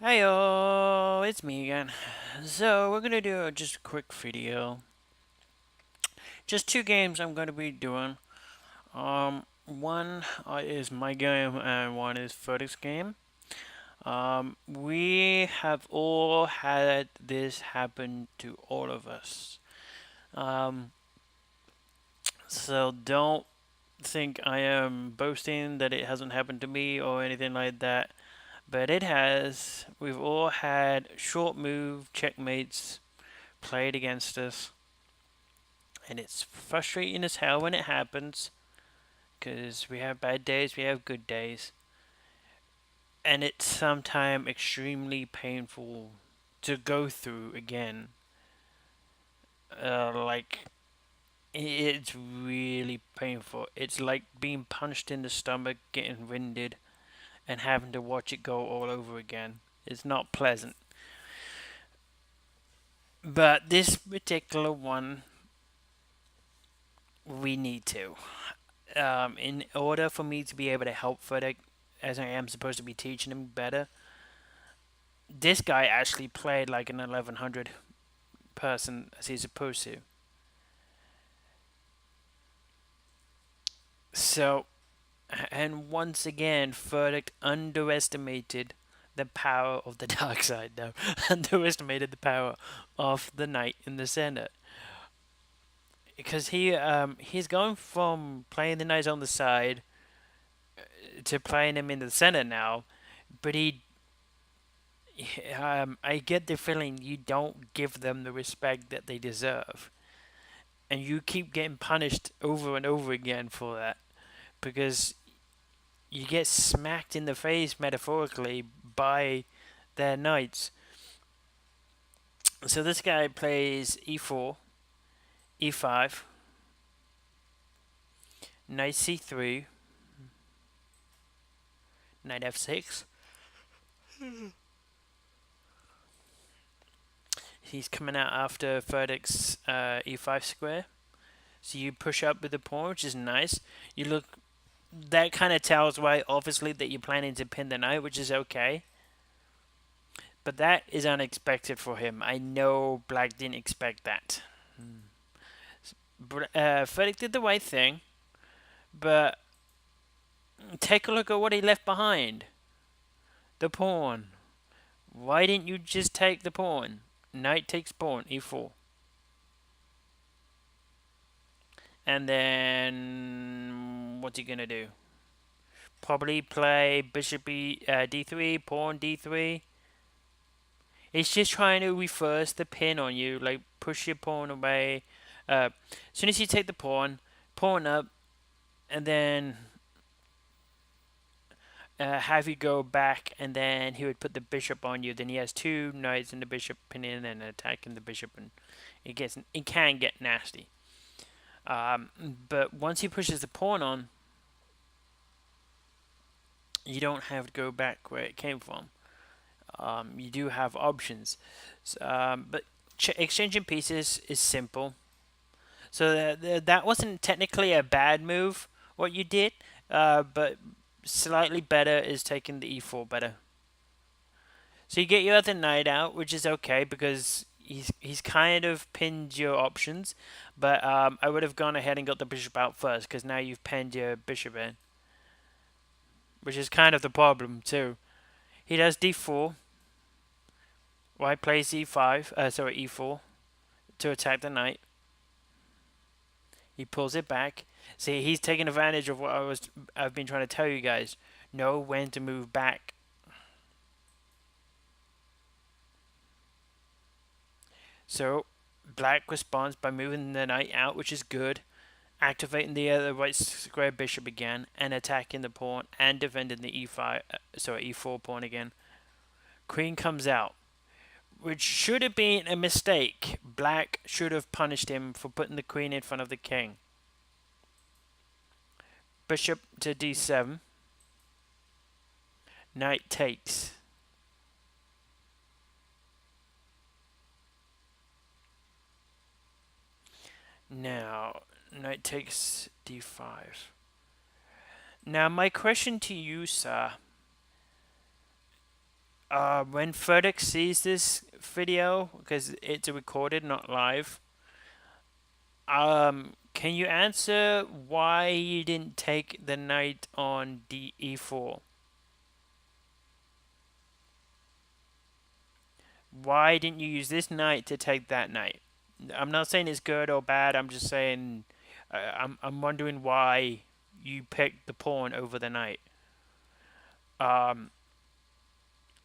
Heyo, it's me again. So we're gonna do just a quick video. Just two games I'm gonna be doing. One is my game and one is Furtick's game. We have all had this happen to all of us. Um, so don't think I am boasting that it hasn't happened to me or anything like that. But it has. We've all had short move checkmates played against us, and it's frustrating as hell when it happens because we have bad days, we have good days, and it's sometimes extremely painful to go through again. Like it's really painful. It's like being punched in the stomach, getting winded, and having to watch it go all over again. It's not pleasant. But this particular one, we need to. In order for me to be able to help Frederick, as I am supposed to be teaching him better, this guy actually played like an 1100 person as he's supposed to. So, and once again, Frederick underestimated the power of the dark side. No, underestimated the power of the knight in the center. Because he's going from playing the knights on the side to playing them in the center now, but I get the feeling you don't give them the respect that they deserve, and you keep getting punished over and over again for that because you get smacked in the face metaphorically by their knights. So this guy plays e4, e5, knight c3, knight f6. He's coming out after Frederick's e5 square. So you push up with the pawn, which is nice. You look. That kind of tells why, obviously, that you're planning to pin the knight, which is okay. But that is unexpected for him. I know Black didn't expect that. Frederick did the right thing, but take a look at what he left behind. The pawn. Why didn't you just take the pawn? Knight takes pawn, e4. And then what's he gonna do? Probably play bishop d3, pawn d3. It's just trying to reverse the pin on you, like push your pawn away. As soon as you take the pawn up, and then have you go back, and then he would put the bishop on you. Then he has two knights and the bishop pinning and attacking the bishop, and it can get nasty. But once he pushes the pawn on, you don't have to go back where it came from. You do have options, but exchanging pieces is simple. So that wasn't technically a bad move what you did, but slightly better is taking the e4 better. So you get your other knight out, which is okay because he's kind of pinned your options, but I would have gone ahead and got the bishop out first because now you've pinned your bishop in, which is kind of the problem too. He does d4. White plays e5, e4 to attack the knight. He pulls it back. See, he's taking advantage of what I've been trying to tell you guys. Know when to move back. So, Black responds by moving the knight out, which is good. Activating the other right square bishop again, and attacking the pawn, and defending the e4 pawn again. Queen comes out, which should have been a mistake. Black should have punished him for putting the queen in front of the king. Bishop to d7. Knight takes. Now, knight takes d5. Now, my question to you, sir. When Frederick sees this video, because it's recorded, not live, can you answer why you didn't take the knight on e4? Why didn't you use this knight to take that knight? I'm not saying it's good or bad. I'm just saying I'm wondering why you picked the pawn over the knight. Um,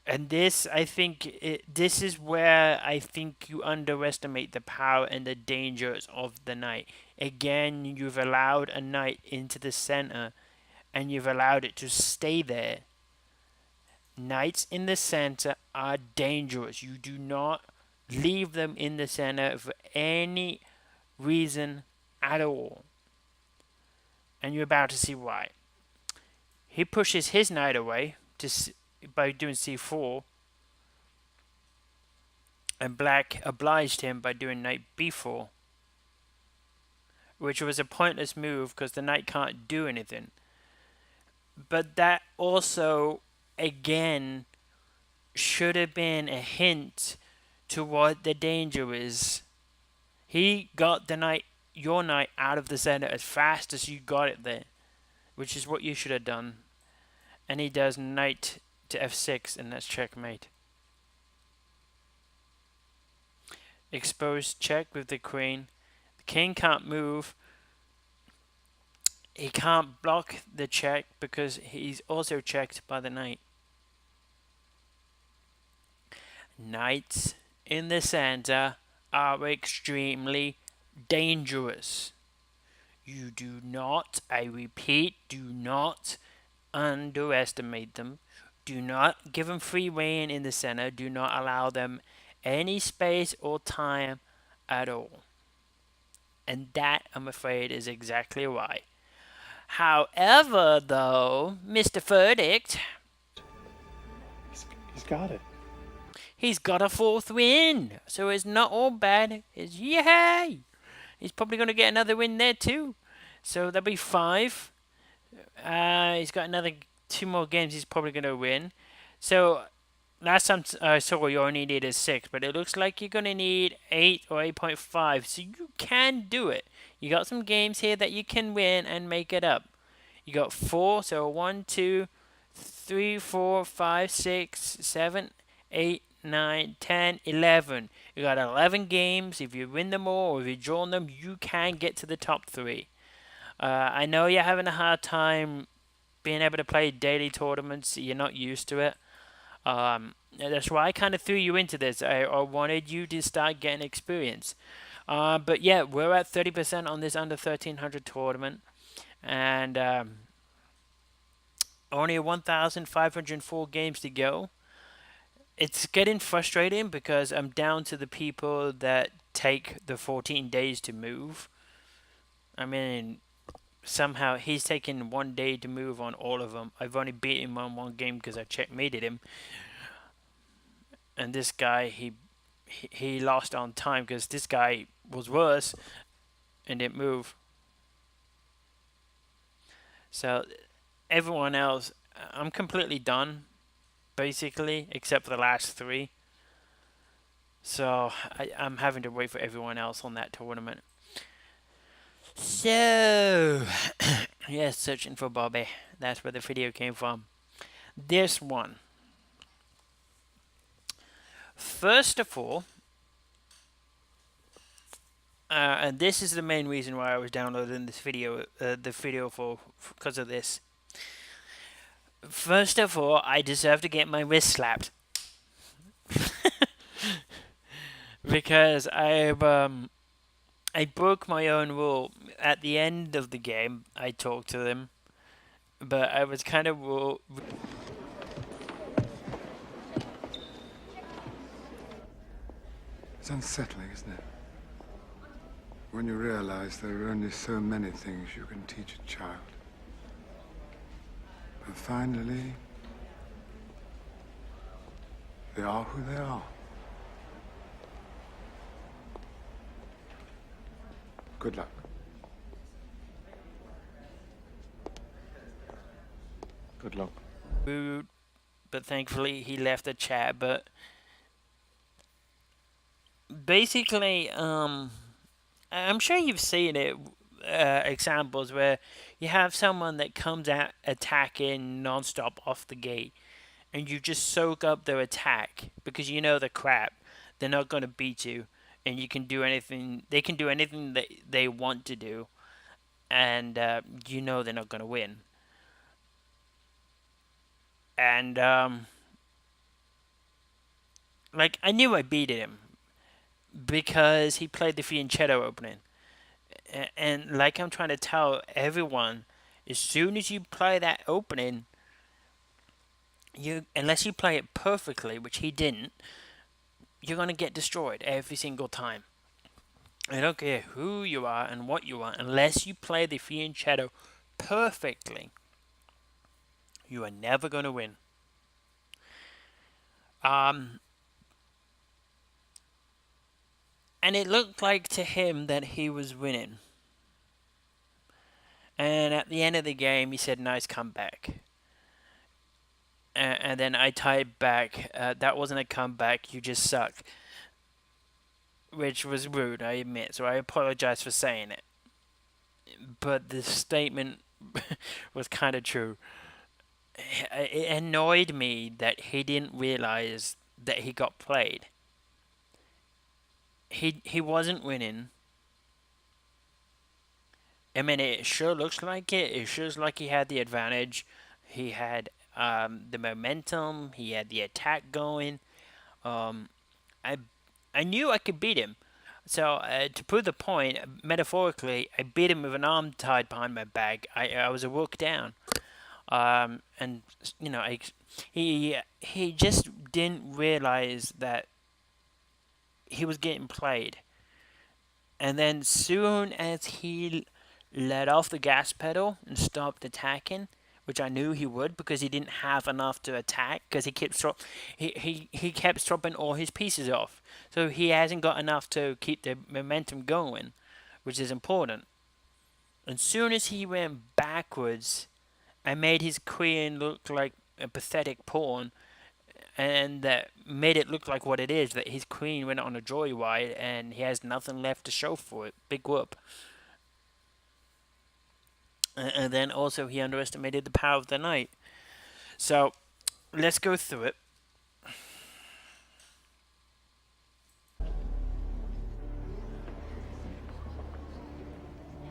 and this, I think, this is where I think you underestimate the power and the dangers of the knight. Again, you've allowed a knight into the center, and you've allowed it to stay there. Knights in the center are dangerous. You do not leave them in the center for any reason at all. And you're about to see why. He pushes his knight away by doing c4, and black obliged him by doing knight b4, which was a pointless move because the knight can't do anything. But that also, again, should have been a hint to what the danger is. He got the knight, your knight, out of the center as fast as you got it there, which is what you should have done. And he does knight to f6, and that's checkmate. Exposed check with the queen. The king can't move. He can't block the check because he's also checked by the knight. Knights in the center are extremely dangerous. You do not, I repeat, do not underestimate them. Do not give them free rein in the center. Do not allow them any space or time at all. And that, I'm afraid, is exactly why. However, though, Mr. Verdict, he's got it. He's got a 4th win, so it's not all bad. It's yay! He's probably going to get another win there too. So that'll be 5. He's got another 2 more games he's probably going to win. So last time I saw you only needed 6, but it looks like you're going to need 8 or 8.5. So you can do it. You got some games here that you can win and make it up. You got 4, so 1, 2, 3, 4, 5, 6, 7, 8, 9, 10, 11. You got 11 games. If you win them all or if you draw them, you can get to the top 3. I know you're having a hard time being able to play daily tournaments. You're not used to it. That's why I kind of threw you into this. I wanted you to start getting experience. But yeah, we're at 30% on this under 1300 tournament. And only 1,504 games to go. It's getting frustrating because I'm down to the people that take the 14 days to move. I mean, somehow he's taken 1 day to move on all of them. I've only beat him on 1 game because I checkmated him. And this guy, he lost on time because this guy was worse and didn't move. So everyone else, I'm completely done, basically, except for the last 3. So I'm having to wait for everyone else on that tournament. So, yes, searching for Bobby. That's where the video came from. This one. First of all, and this is the main reason why I was downloading this video, because of this. First of all, I deserve to get my wrist slapped. Because I broke my own rule. At the end of the game, I talked to them, but I was kind of It's unsettling, isn't it? When you realize there are only so many things you can teach a child. But finally, they are who they are. Good luck. Good luck. rude but thankfully he left the chat. But basically, I'm sure you've seen it, examples where you have someone that comes out attacking nonstop off the gate, and you just soak up their attack because you know they're crap. They're not going to beat you, and you can do anything. They can do anything that they want to do, and you know they're not going to win. And like I knew I beat him because he played the Fianchetto opening, and like I'm trying to tell everyone, as soon as you play that opening, you unless you play it perfectly, which he didn't, you're gonna get destroyed every single time. I don't care who you are and what you are, unless you play the Fianchetto perfectly, you are never gonna win. Um, and it looked like to him that he was winning. And at the end of the game, he said, "Nice comeback." And then I typed back, "That wasn't a comeback. You just suck," which was rude, I admit. So I apologize for saying it. But the statement was kind of true. It annoyed me that he didn't realize that he got played. He wasn't winning. I mean, it sure looks like it. It sure looks like he had the advantage. He had the momentum. He had the attack going. Um, I I knew I could beat him. So to prove the point, metaphorically, I beat him with an arm tied behind my back. I was a rook down. And you know, he just didn't realize that he was getting played. And then soon as he let off the gas pedal and stopped attacking, which I knew he would because he didn't have enough to attack because he kept dropping all his pieces off. So he hasn't got enough to keep the momentum going, which is important. And soon as he went backwards, I made his queen look like a pathetic pawn, and that made it look like what it is, that his queen went on a joyride and he has nothing left to show for it. Big whoop. And then also he underestimated the power of the knight. So let's go through it.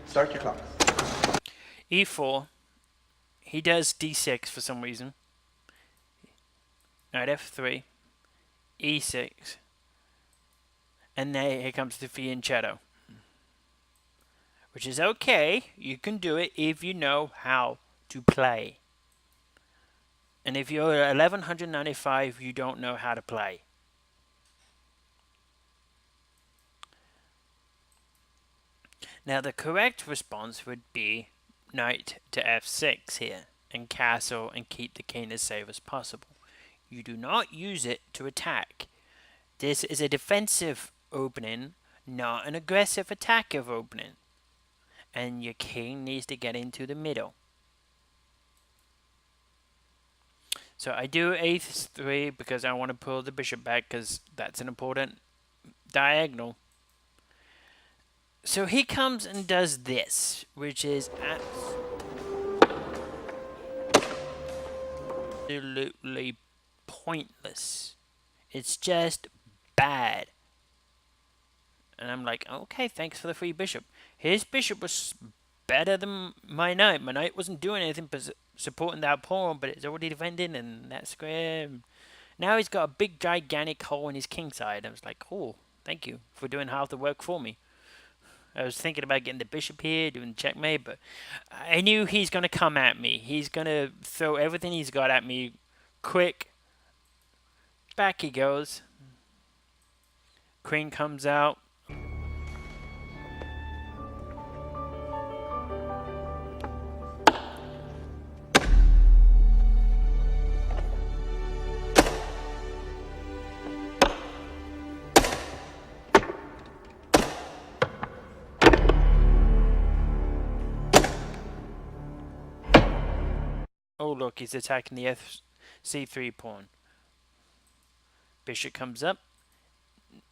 Start your clock. E4. He does d6 for some reason. Knight f3. e6. And then here comes the fianchetto. Which is okay. You can do it if you know how to play. And if you're 1195, you don't know how to play. Now the correct response would be knight to f6 here, and castle, and keep the king as safe as possible. You do not use it to attack. This is a defensive opening, not an aggressive attacking opening. And your king needs to get into the middle. So I do a3 because I want to pull the bishop back because that's an important diagonal. So he comes and does this, which is absolutely pointless. It's just bad. And I'm like, okay, thanks for the free bishop. His bishop was better than my knight. My knight wasn't doing anything but supporting that pawn, but it's already defending and that square. Now he's got a big gigantic hole in his king side. I was like, oh, thank you for doing half the work for me. I was thinking about getting the bishop here, doing checkmate, but I knew he's going to come at me. He's going to throw everything he's got at me quick. Back he goes. Queen comes out. Oh, look, he's attacking the c3 pawn. Bishop comes up,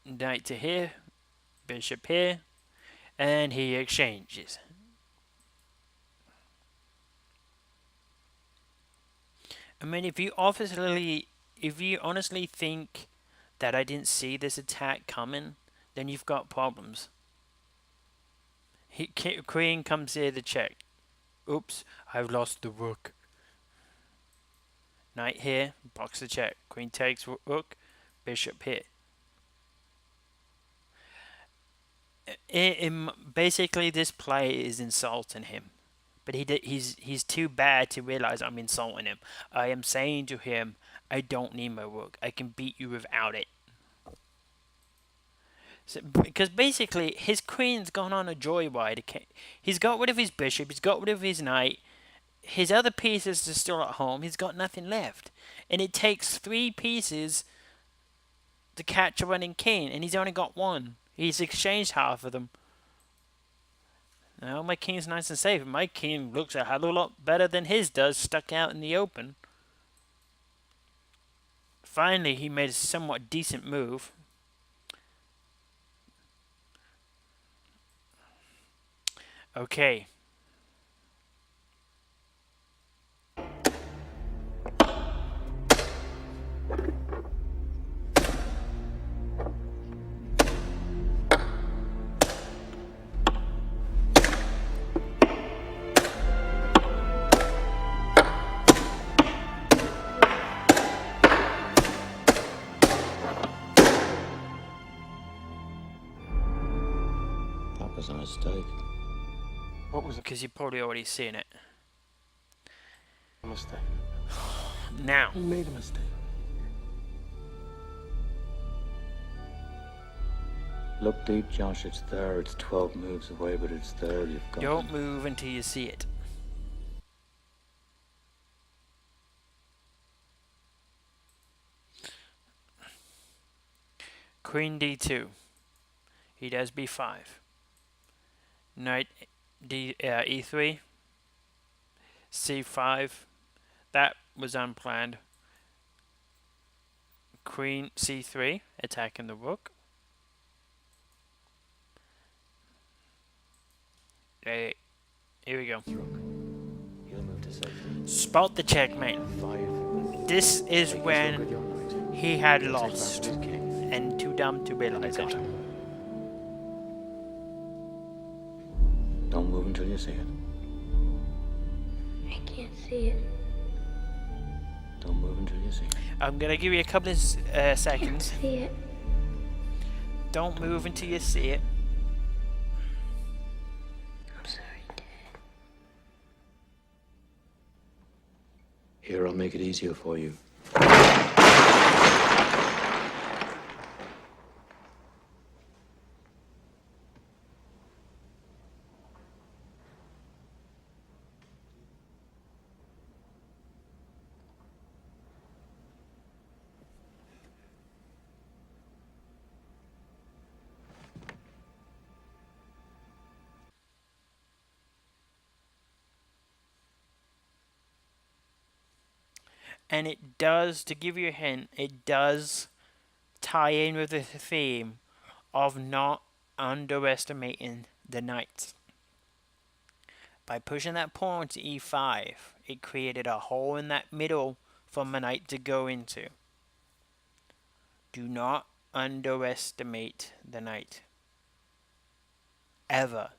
knight to here, bishop here, and he exchanges. I mean, if you honestly think that I didn't see this attack coming, then you've got problems. Queen comes here to check. Oops, I've lost the rook. Knight here, blocks the check. Queen takes rook, bishop here. Basically, this play is insulting him. But he's too bad to realize I'm insulting him. I am saying to him, I don't need my rook. I can beat you without it. So, because basically, his queen's gone on a joyride. He's got rid of his bishop. He's got rid of his knight. His other pieces are still at home. He's got nothing left. And it takes 3 pieces to catch a running king. And he's only got 1. He's exchanged half of them. Now my king's nice and safe. My king looks a hell of a lot better than his does, stuck out in the open. Finally, he made a somewhat decent move. Okay. That was a mistake. What was it? Because you've probably already seen it. A mistake. Now. Who made a mistake? Look deep, Josh. It's there. It's 12 moves away, but it's there. You've got Don't move until you see it. Queen d2. He does b5. Knight e3. c5. That was unplanned. Queen c3, attacking the rook. Hey, here we go. He'll move to safety. Spot the checkmate. 5. This is Take when his rook with your knight. he had Take lost back his king. and too dumb to realize Got it. him. Don't move until you see it. I can't see it. Don't move until you see it. I'm gonna give you a couple of seconds. See it. Don't move until you see it. I'm sorry, Dad. Here, I'll make it easier for you. And it does, to give you a hint, it does tie in with the theme of not underestimating the knight. By pushing that pawn to e5, it created a hole in that middle for my knight to go into. Do not underestimate the knight. Ever.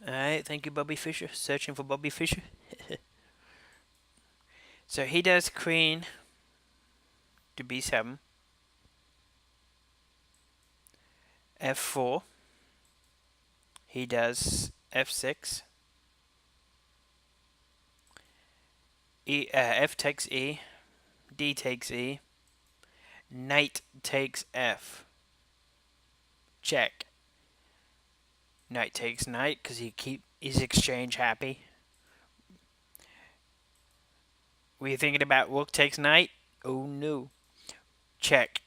Alright, thank you, Bobby Fischer. Searching for Bobby Fischer. So he does queen to b7. f4. He does f6. F takes e. D takes e. Knight takes f. Check. Knight takes knight because he keep his exchange happy. Were you thinking about rook takes knight? Oh no. Check.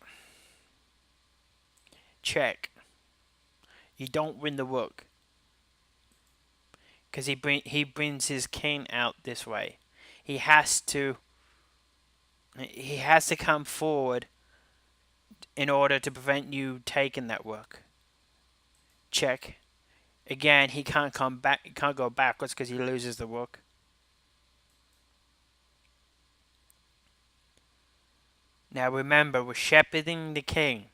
Check. You don't win the rook. Because he brings his king out this way. He has to come forward in order to prevent you taking that rook. Check. Again, he can't come back. He can't go backwards because he loses the rook. Now remember, we're shepherding the king.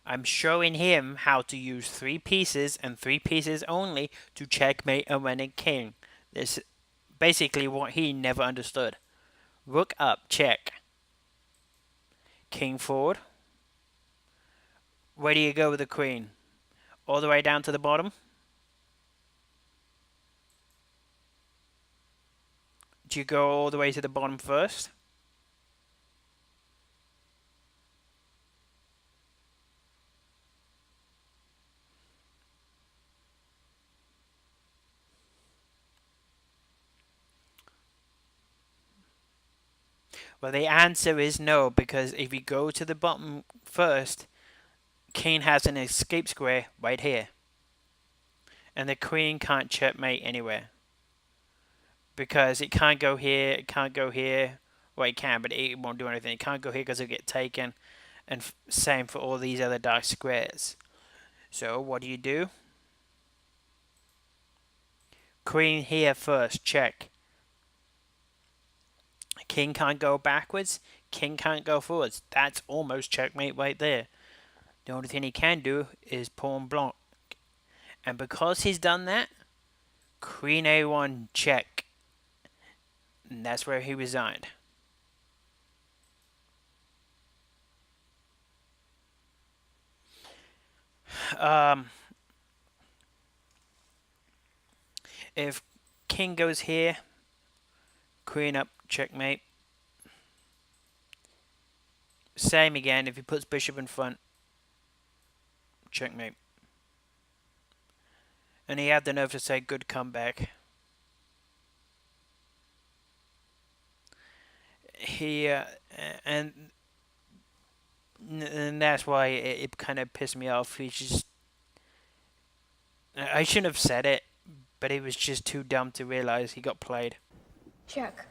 I'm showing him how to use 3 pieces and 3 pieces only to checkmate a winning king. This is basically what he never understood. Rook up, check. King forward. Where do you go with the queen? All the way down to the bottom? Do you go all the way to the bottom first? Well, the answer is no, because if you go to the bottom first, king has an escape square right here. And the queen can't checkmate anywhere. Because it can't go here, it can't go here. Well, it can, but it won't do anything. It can't go here because it'll get taken. And same for all these other dark squares. So, what do? Queen here first, check. King can't go backwards, king can't go forwards. That's almost checkmate right there. The only thing he can do is pawn block. And because he's done that, queen a1 check. And that's where he resigned. If king goes here, queen up, checkmate. Same again, if he puts bishop in front, checkmate. And he had the nerve to say, good comeback. And that's why it kind of pissed me off. I shouldn't have said it, but he was just too dumb to realize he got played. Check.